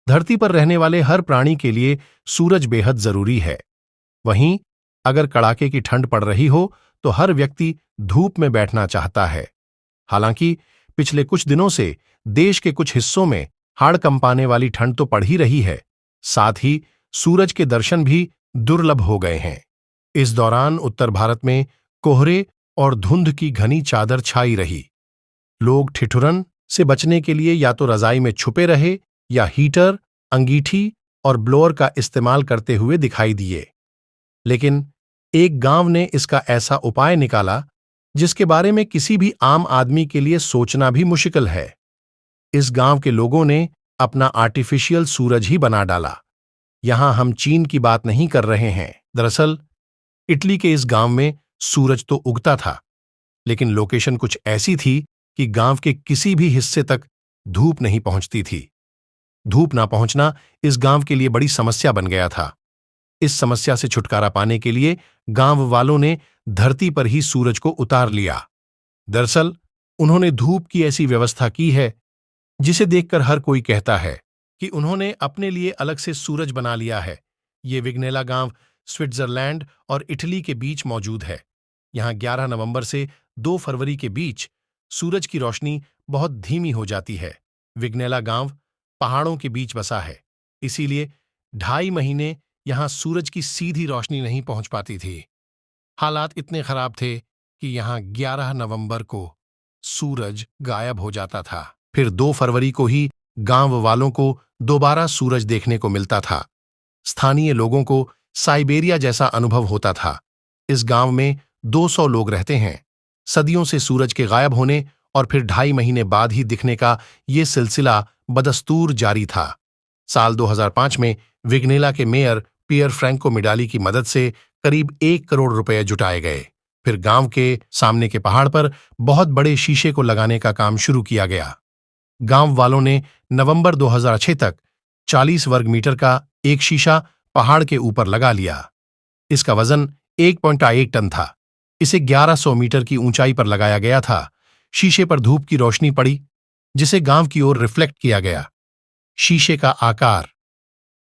धरती पर रहने वाले हर प्राणी के लिए सूरज बेहद जरूरी है। वहीं अगर कड़ाके की ठंड पड़ रही हो तो हर व्यक्ति धूप में बैठना चाहता है। हालांकि पिछले कुछ दिनों से देश के कुछ हिस्सों में हाड़ कंपाने वाली ठंड तो पड़ ही रही है, साथ ही सूरज के दर्शन भी दुर्लभ हो गए हैं। इस दौरान उत्तर भारत में कोहरे और धुंध की घनी चादर छाई रही। लोग ठिठुरन से बचने के लिए या तो रजाई में छुपे रहे या हीटर, अंगीठी और ब्लोअर का इस्तेमाल करते हुए दिखाई दिए। लेकिन एक गांव ने इसका ऐसा उपाय निकाला जिसके बारे में किसी भी आम आदमी के लिए सोचना भी मुश्किल है। इस गांव के लोगों ने अपना आर्टिफिशियल सूरज ही बना डाला। यहां हम चीन की बात नहीं कर रहे हैं। दरअसल इटली के इस गांव में सूरज तो उगता था, लेकिन लोकेशन कुछ ऐसी थी कि गांव के किसी भी हिस्से तक धूप नहीं पहुंचती थी। धूप ना पहुंचना इस गांव के लिए बड़ी समस्या बन गया था। इस समस्या से छुटकारा पाने के लिए गांव वालों ने धरती पर ही सूरज को उतार लिया। दरअसल उन्होंने धूप की ऐसी व्यवस्था की है जिसे देखकर हर कोई कहता है कि उन्होंने अपने लिए अलग से सूरज बना लिया है। ये विग्नेला गांव स्विट्जरलैंड और इटली के बीच मौजूद है। यहां 11 नवंबर से 2 फरवरी के बीच सूरज की रोशनी बहुत धीमी हो जाती है। विग्नेला गांव पहाड़ों के बीच बसा है, इसीलिए 2.5 महीने यहां सूरज की सीधी रोशनी नहीं पहुंच पाती थी। हालात इतने खराब थे कि यहां 11 नवंबर को सूरज गायब हो जाता था। फिर 2 फरवरी को ही गांव वालों को दोबारा सूरज देखने को मिलता था। स्थानीय लोगों को साइबेरिया जैसा अनुभव होता था। इस गांव में 200 लोग रहते हैं। सदियों से सूरज के गायब होने और फिर 2.5 महीने बाद ही दिखने का ये सिलसिला बदस्तूर जारी था। साल 2005 में विग्नेला के मेयर पियर फ्रैंको मिडाली की मदद से करीब 1 करोड़ रुपए जुटाए गए। फिर गांव के सामने के पहाड़ पर बहुत बड़े शीशे को लगाने का काम शुरू किया गया। गांव वालों ने नवंबर 2006 तक 40 वर्ग मीटर का एक शीशा पहाड़ के ऊपर लगा लिया। इसका वजन 1.8 टन था। इसे 1100 मीटर की ऊंचाई पर लगाया गया था। शीशे पर धूप की रोशनी पड़ी जिसे गांव की ओर रिफ्लेक्ट किया गया। शीशे का आकार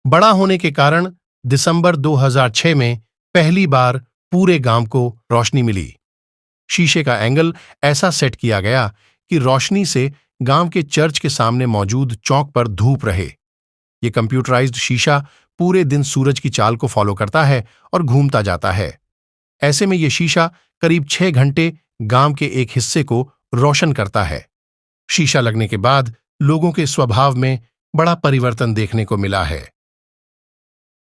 बड़ा होने के कारण दिसंबर 2006 में पहली बार पूरे गांव को रोशनी मिली। शीशे का एंगल ऐसा सेट किया गया कि रोशनी से गांव के चर्च के सामने मौजूद चौक पर धूप रहे। ये कंप्यूटराइज्ड शीशा पूरे दिन सूरज की चाल को फॉलो करता है और घूमता जाता है। ऐसे में यह शीशा करीब 6 घंटे गांव के एक हिस्से को रोशन करता है। शीशा लगने के बाद लोगों के स्वभाव में बड़ा परिवर्तन देखने को मिला है।